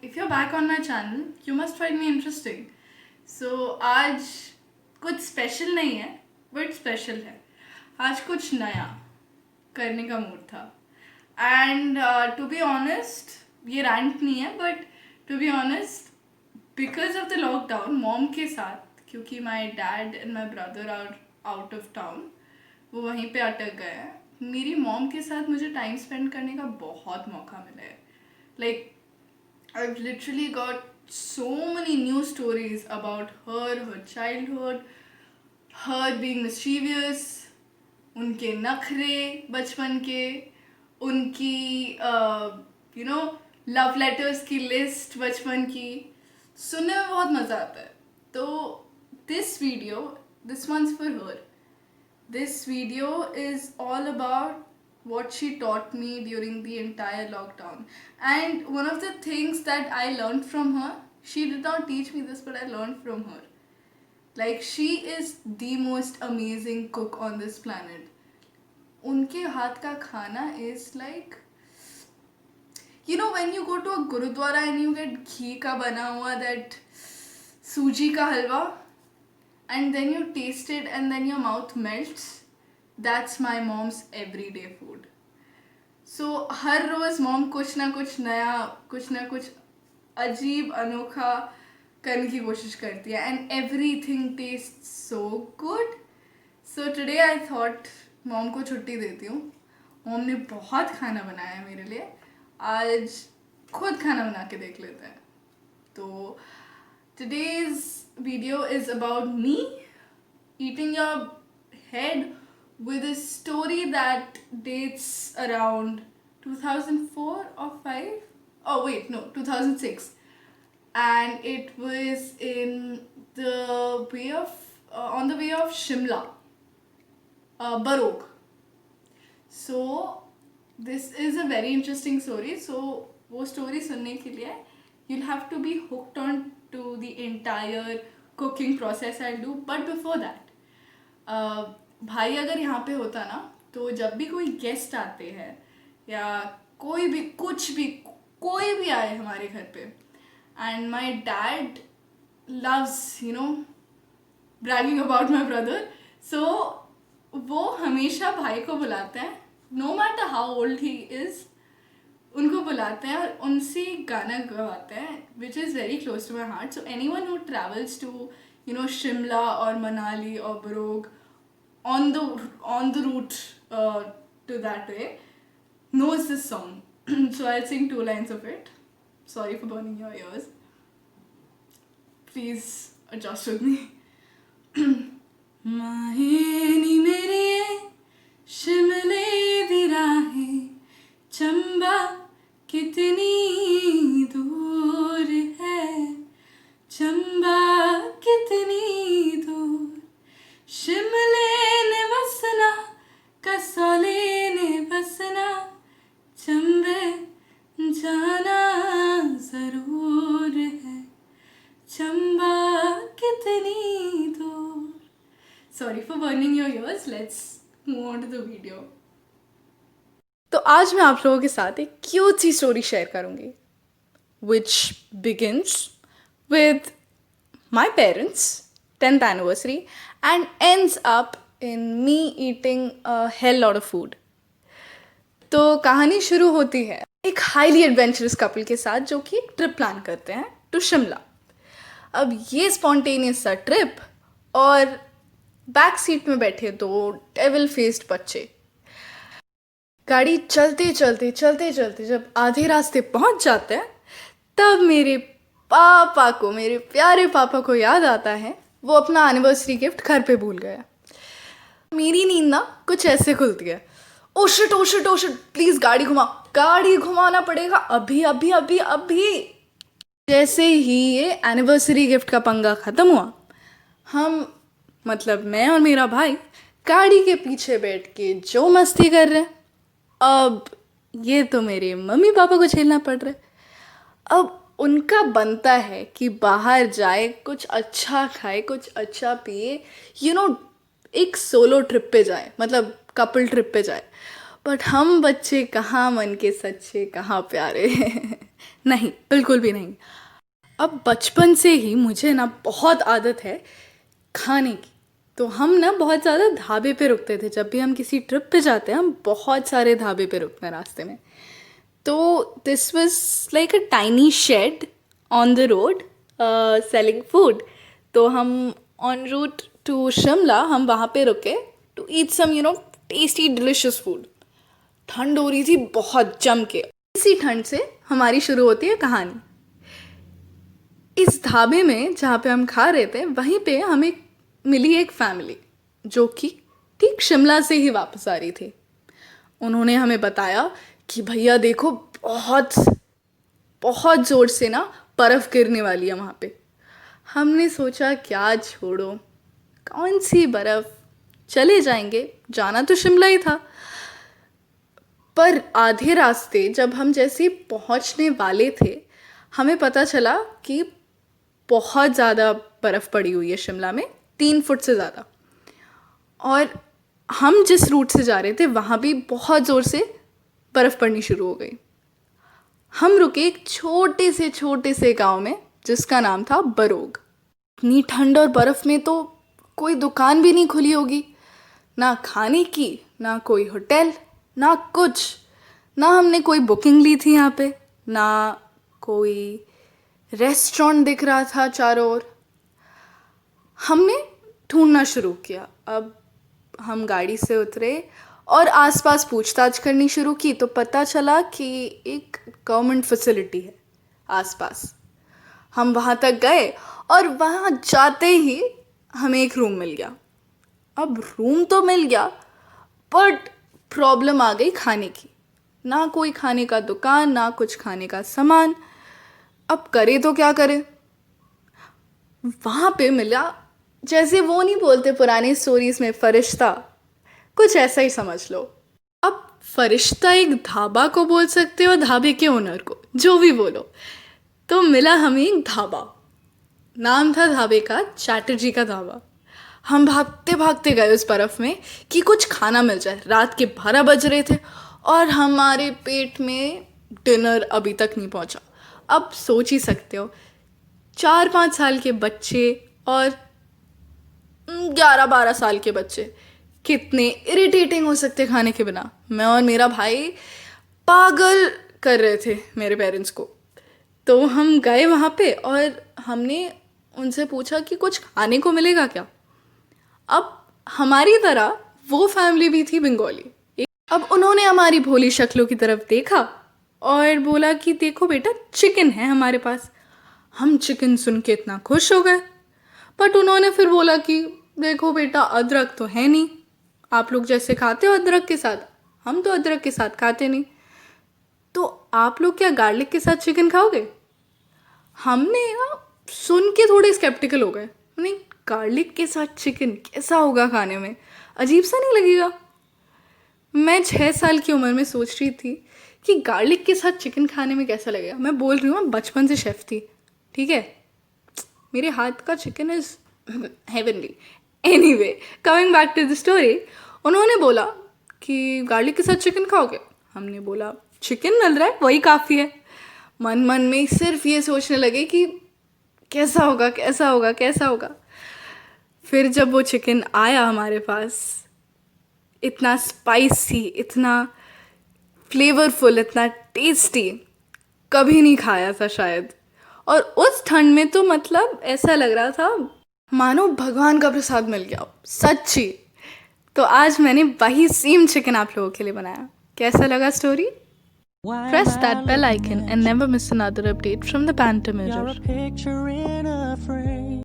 if you're back on my channel, you must find me interesting. So आज कुछ special नहीं है but special है. आज कुछ नया करने का मूड था. एंड टू बी ऑनेस्ट ये रैंट नहीं है but to be honest because of the lockdown mom के साथ, क्योंकि my dad and my brother are out of town, वो वहीं पे अटक गए हैं. मेरी मॉम के साथ मुझे टाइम स्पेंड करने का बहुत मौका मिला है. Like I've literally got so many new stories about her childhood, her being mischievous, उनके नखरे बचपन के, उनकी लव लेटर्स की लिस्ट बचपन की. सुनने में बहुत मज़ा आता है. तो this one's for her. This video is all about what she taught me during the entire lockdown. And one of the things that I learned from her, she did not teach me this, but I learned from her. Like, she is the most amazing cook on this planet. उनके हाथ का खाना is like, when you go to a gurudwara and you get घी का बना हुआ that सूजी का हलवा, and then you taste it and then your mouth melts. That's my mom's everyday food. So her rose mom कुछ ना कुछ नया, कुछ ना कुछ अजीब अनोखा करने की कोशिश करती है. And everything tastes so good. So today I thought mom को छुट्टी देती हूँ. मॉम ने बहुत खाना बनाया है मेरे लिए. आज खुद खाना बना के देख लेते हैं. तो today's video is about me eating your head with a story that dates around 2004 or 5. Oh wait, no, 2006. And it was in the way of on the way of Shimla, Barok. So this is a very interesting story. So वो story सुनने के लिए you'll have to be hooked on to the entire cooking process I'll do. But before that, भाई अगर यहाँ पे होता ना, तो जब भी कोई गेस्ट आते हैं या कोई भी कुछ भी कोई भी आए हमारे घर पे, and my dad loves bragging about my brother, so वो हमेशा भाई को बुलाते हैं, no matter how old he is. उनको बुलाते हैं और उनसे गाना गवाते हैं, which is very close to my heart. So anyone who travels to Shimla और मनाली और बरोग on the route to that way knows this song. So I'll sing 2 lines of it. Sorry for burning your ears. Please adjust with me. माहेनी मेरी शिमले दी राहें, चंबा कितनी दूर है, चंबा कितनी दूर, शिमले ने बसना कसौली ने बसना, चंबे जाना ज़रूर है, चंबा कितनी दूर. Sorry for burning your ears. Let's move on to the video. तो आज मैं आप लोगों के साथ एक क्यूट सी स्टोरी शेयर करूँगी, which begins with my parents' 10th anniversary and ends up in me eating a hell lot of food. तो कहानी शुरू होती है एक हाईली एडवेंचरस कपल के साथ जो कि एक ट्रिप प्लान करते हैं टू शिमला. अब ये स्पॉन्टेनियस सा ट्रिप, और बैक सीट में बैठे 2 डेविल फेस्ड बच्चे. गाड़ी चलते चलते चलते चलते जब आधे रास्ते पहुंच जाते हैं, तब मेरे पापा को, मेरे प्यारे पापा को याद आता है वो अपना एनिवर्सरी गिफ्ट घर पे भूल गया. मेरी नींद ना कुछ ऐसे खुलती है, oh shit oh shit oh shit, please गाड़ी घुमा, गाड़ी घुमाना पड़ेगा अभी अभी अभी अभी. जैसे ही ये एनिवर्सरी गिफ्ट का पंगा ख़त्म हुआ, हम मतलब मैं और मेरा भाई गाड़ी के पीछे बैठ के जो मस्ती कर रहे हैं, अब ये तो मेरे मम्मी पापा को झेलना पड़ रहा है. अब उनका बनता है कि बाहर जाए, कुछ अच्छा खाए, कुछ अच्छा पिए, एक सोलो ट्रिप पे जाए, मतलब कपल ट्रिप पे जाए. बट हम बच्चे कहाँ मन के सच्चे, कहाँ प्यारे। नहीं, बिल्कुल भी नहीं। अब बचपन से ही मुझे ना बहुत आदत है खाने की। तो हम ना बहुत ज़्यादा ढाबे पे रुकते थे। जब भी हम किसी ट्रिप पे जाते हैं, हम बहुत सारे ढाबे पे रुकते हैं रास्ते में। तो this was like a tiny shed on the road selling food. तो हम ऑन रूट टू शिमला हम वहाँ पे रुके to eat some tasty delicious food. ठंड हो रही थी बहुत जम के। इसी ठंड से हमारी शुरू होती है कहानी। इस ढाबे में जहाँ पे हम खा रहे थे, वहीं पे हमें मिली एक फैमिली जो कि ठीक शिमला से ही वापस आ रही थी। उन्होंने हमें बताया कि भैया देखो, बहुत बहुत ज़ोर से ना बर्फ़ गिरने वाली है वहाँ पे। हमने सोचा क्या छोड़ो, कौन सी बर्फ़, चले जाएंगे, जाना तो शिमला ही था। पर आधे रास्ते जब हम जैसे पहुँचने वाले थे, हमें पता चला कि बहुत ज़्यादा बर्फ़ पड़ी हुई है शिमला में, 3 फुट से ज़्यादा। और हम जिस रूट से जा रहे थे वहाँ भी बहुत ज़ोर से बर्फ़ पड़नी शुरू हो गई। हम रुके एक छोटे से गांव में जिसका नाम था बरोग। इतनी ठंड और बर्फ़ में तो कोई दुकान भी नहीं खुली होगी, ना खाने की, ना कोई होटल, ना कुछ। ना हमने कोई बुकिंग ली थी यहाँ पे, ना कोई रेस्टोरेंट दिख रहा था चारों ओर। हमने ढूंढना शुरू किया। अब हम गाड़ी से उतरे और आसपास पूछताछ करनी शुरू की तो पता चला कि एक गवर्नमेंट फैसिलिटी है आसपास। हम वहाँ तक गए और वहाँ जाते ही हमें एक रूम मिल गया। अब रूम तो मिल गया, बट प्रॉब्लम आ गई खाने की। ना कोई खाने का दुकान, ना कुछ खाने का सामान। अब करे तो क्या करे। वहाँ पे मिला, जैसे वो नहीं बोलते पुरानी स्टोरीज में, फरिश्ता, कुछ ऐसा ही समझ लो। अब फरिश्ता एक ढाबा को बोल सकते हो, ढाबे के ओनर को, जो भी बोलो। तो मिला हमें एक ढाबा, नाम था ढाबे का चैटर्जी का ढाबा। हम भागते भागते गए उस बर्फ़ में कि कुछ खाना मिल जाए। रात के 12 बज रहे थे और हमारे पेट में डिनर अभी तक नहीं पहुंचा। अब सोच ही सकते हो, 4-5 साल के बच्चे और 11-12 साल के बच्चे कितने इरिटेटिंग हो सकते खाने के बिना। मैं और मेरा भाई पागल कर रहे थे मेरे पेरेंट्स को। तो हम गए वहाँ पे और हमने उनसे पूछा कि कुछ खाने को मिलेगा क्या। अब हमारी तरह वो फैमिली भी थी बंगाली। अब उन्होंने हमारी भोली शक्लों की तरफ देखा और बोला कि देखो बेटा, चिकन है हमारे पास। हम चिकन सुन के इतना खुश हो गए, बट उन्होंने फिर बोला कि देखो बेटा, अदरक तो है नहीं, आप लोग जैसे खाते हो अदरक के साथ, हम तो अदरक के साथ खाते नहीं, तो आप लोग क्या गार्लिक के साथ चिकन खाओगे। हमने ना सुन के थोड़े स्केप्टिकल हो गए। नहीं, गार्लिक के साथ चिकन कैसा होगा खाने में, अजीब सा नहीं लगेगा। मैं 6 साल की उम्र में सोच रही थी कि गार्लिक के साथ चिकन खाने में कैसा लगेगा। मैं बोल रही हूँ, मैं बचपन से शेफ़ थी, ठीक है, मेरे हाथ का chicken is heavenly. Anyway, coming back to the story, उन्होंने बोला कि गार्लिक के साथ चिकन खाओगे। हमने बोला चिकन मिल रहा है, वही काफ़ी है। मन मन में सिर्फ ये सोचने लगे कि कैसा होगा कैसा होगा कैसा होगा। फिर जब वो चिकन आया हमारे पास, इतना स्पाइसी, इतना फ्लेवरफुल, इतना टेस्टी, कभी नहीं खाया था शायद। और उस ठंड में तो मतलब ऐसा लग रहा था मानो भगवान का प्रसाद मिल गया हो, सच्ची। तो आज मैंने वही सेम चिकन आप लोगों के लिए बनाया। कैसा लगा story? Press that bell icon and never miss another update from the Banter Mirror.